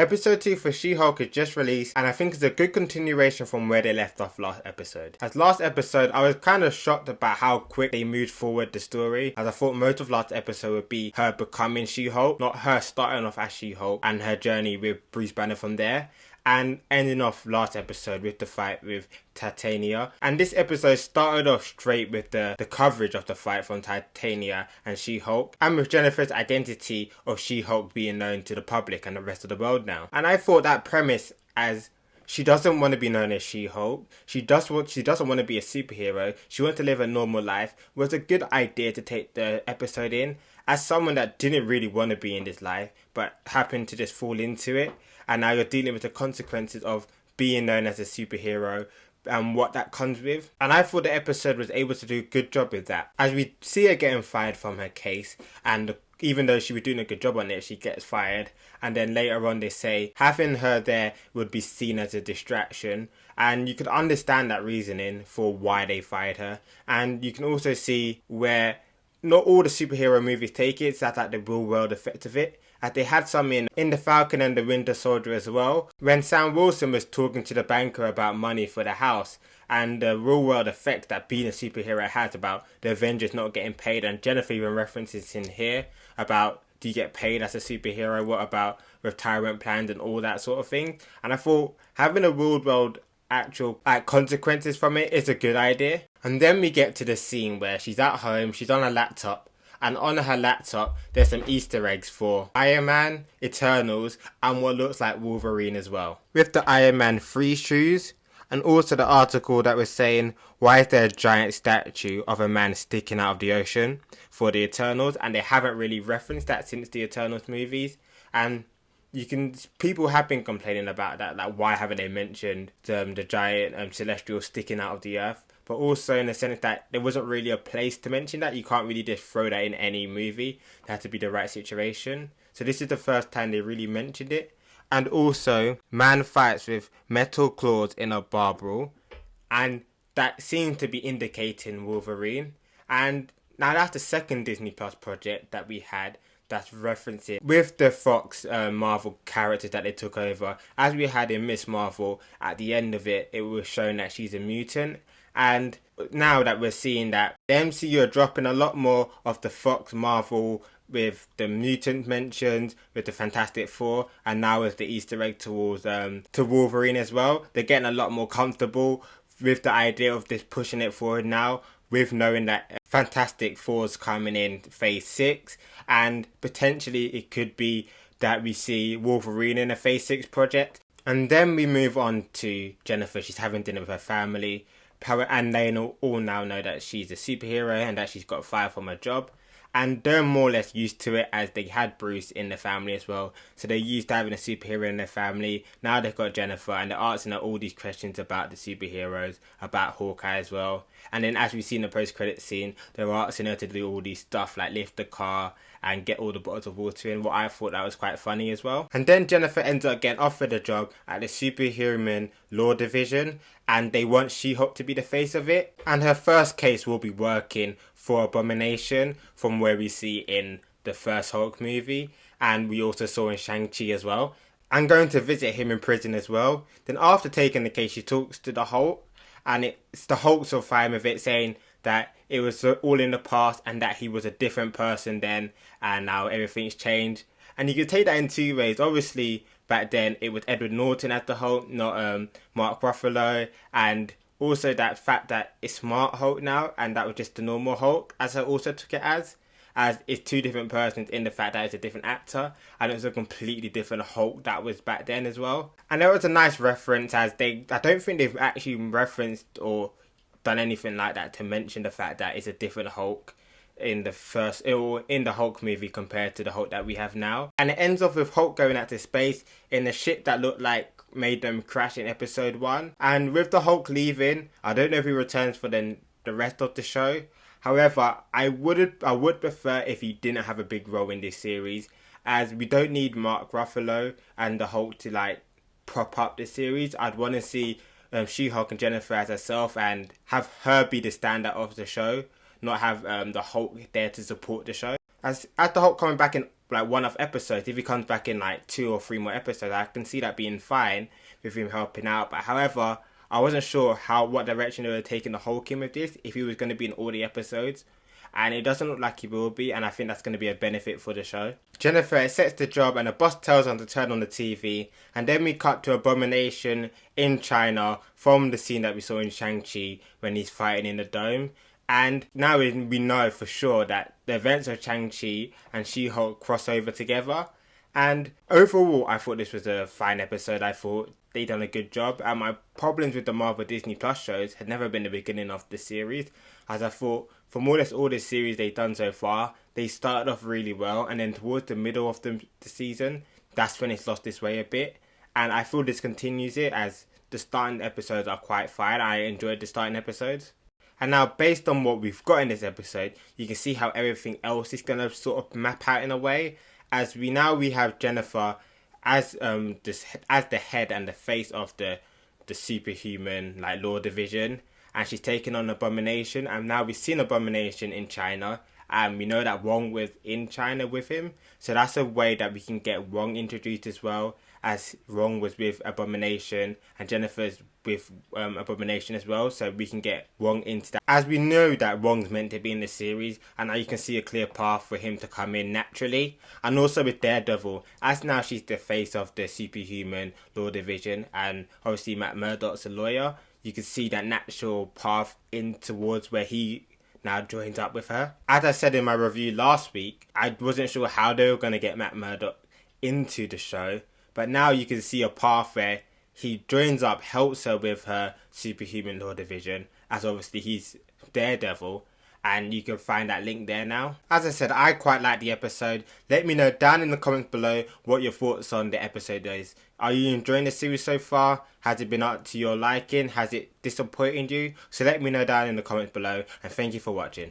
Episode 2 for She-Hulk is just released, and I think it's a good continuation from where they left off last episode. As last episode, I was kind of shocked about how quick they moved forward the story, as I thought most of last episode would be her becoming She-Hulk, not her starting off as She-Hulk and her journey with Bruce Banner from there, and ending off last episode with the fight with Titania. And this episode started off straight with the coverage of the fight from Titania and She-Hulk, and with Jennifer's identity of She-Hulk being known to the public and the rest of the world now. And I thought that premise, as she doesn't want to be known as She-Hulk, she doesn't want to be a superhero, she wants to live a normal life, was a good idea to take the episode in, as someone that didn't really want to be in this life, but happened to just fall into it. And now you're dealing with the consequences of being known as a superhero and what that comes with. And I thought the episode was able to do a good job with that. As we see her getting fired from her case, and even though she was doing a good job on it, she gets fired. And then later on they say having her there would be seen as a distraction. And you could understand that reasoning for why they fired her. And you can also see where not all the superhero movies take it. It's that like the real world effect of it. As they had some in The Falcon and the Winter Soldier as well, when Sam Wilson was talking to the banker about money for the house and the real world effect that being a superhero has about the Avengers not getting paid. And Jennifer even references in here about, do you get paid as a superhero? What about retirement plans and all that sort of thing? And I thought having a real world actual consequences from it is a good idea. And then we get to the scene where she's at home, she's on a laptop, and on her laptop there's some Easter eggs for Iron Man, Eternals, and what looks like Wolverine as well. With the Iron Man 3 shoes, and also the article that was saying, why is there a giant statue of a man sticking out of the ocean for the Eternals? And they haven't really referenced that since the Eternals movies. And people have been complaining about that, like why haven't they mentioned the giant celestial sticking out of the earth? But also in the sense that there wasn't really a place to mention that. You can't really just throw that in any movie. It had to be the right situation. So this is the first time they really mentioned it. And also, man fights with metal claws in a bar brawl. And that seems to be indicating Wolverine. And now that's the second Disney Plus project that we had that's referencing with the Fox Marvel characters that they took over. As we had in Miss Marvel, at the end of it, it was shown that she's a mutant. And now that we're seeing that the MCU are dropping a lot more of the Fox Marvel with the mutant mentions, with the Fantastic Four, and now with the Easter egg towards to Wolverine as well. They're getting a lot more comfortable with the idea of this pushing it forward now, with knowing that Fantastic Four's coming in Phase 6, and potentially it could be that we see Wolverine in a Phase 6 project. And then we move on to Jennifer. She's having dinner with her family, and they all now know that she's a superhero and that she's got fired from her job. And they're more or less used to it, as they had Bruce in the family as well. So they're used to having a superhero in their family. Now they've got Jennifer, and they're asking her all these questions about the superheroes, about Hawkeye as well. And then as we see in the post-credit scene, they're asking her to do all these stuff like lift the car and get all the bottles of water in. What I thought that was quite funny as well. And then Jennifer ends up getting offered a job at the Superhuman Law Division, and they want She-Hulk to be the face of it. And her first case will be working for Abomination, from where we see in the first Hulk movie, and we also saw in Shang-Chi as well. And going to visit him in prison as well. Then after taking the case, she talks to the Hulk, and it's the Hulk's so fine with it, saying that it was all in the past and that he was a different person then, and now everything's changed. And you can take that in two ways. Obviously, back then it was Edward Norton as the Hulk, not Mark Ruffalo, and also that fact that it's Smart Hulk now, and that was just the normal Hulk, as I also took it as it's two different persons in the fact that it's a different actor, and it was a completely different Hulk that was back then as well. And there was a nice reference, as I don't think they've actually referenced or done anything like that to mention the fact that it's a different Hulk in the Hulk movie compared to the Hulk that we have now. And it ends off with Hulk going out to space in a ship that looked like made them crash in episode 1. And with the Hulk leaving, I don't know if he returns for the rest of the show. However, I would prefer if he didn't have a big role in this series, as we don't need Mark Ruffalo and the Hulk to like prop up the series. I'd want to see She-Hulk and Jennifer as herself and have her be the standout of the show, not have the Hulk there to support the show. As the Hulk coming back in like one-off episodes. If he comes back in like 2 or 3 more episodes, I can see that being fine with him helping out. But however, I wasn't sure what direction they were taking the Hulk in with this, if he was going to be in all the episodes. And it doesn't look like he will be, and I think that's going to be a benefit for the show. Jennifer accepts the job and the boss tells her to turn on the TV, and then we cut to Abomination in China from the scene that we saw in Shang-Chi when he's fighting in the dome. And now we know for sure that the events of Shang-Chi and She-Hulk cross over together. And overall, I thought this was a fine episode. I thought they done a good job. And my problems with the Marvel Disney Plus shows had never been the beginning of the series, as I thought from all this series they've done so far, they started off really well, and then towards the middle of the season, that's when it's lost its way a bit. And I feel this continues it, as the starting episodes are quite fine. I enjoyed the starting episodes. And now, based on what we've got in this episode, you can see how everything else is going to sort of map out in a way, as we have Jennifer as the head and the face of the superhuman like law division, and she's taken on Abomination. And now we've seen Abomination in China, and we know that Wong was in China with him, so that's a way that we can get Wong introduced as well, as Wong was with Abomination and Jennifer's with Abomination as well, so we can get Wong into that, as we know that Wong's meant to be in the series, and now you can see a clear path for him to come in naturally. And also with Daredevil, as now she's the face of the superhuman law division, and obviously Matt Murdock's a lawyer, you can see that natural path in towards where he now joins up with her. As I said in my review last week, I wasn't sure how they were going to get Matt Murdock into the show, but now you can see a path where he joins up, helps her with her superhuman law division, as obviously he's Daredevil, and you can find that link there now. As I said, I quite like the episode. Let me know down in the comments below what your thoughts on the episode is. Are you enjoying the series so far? Has it been up to your liking? Has it disappointed you? So let me know down in the comments below, and thank you for watching.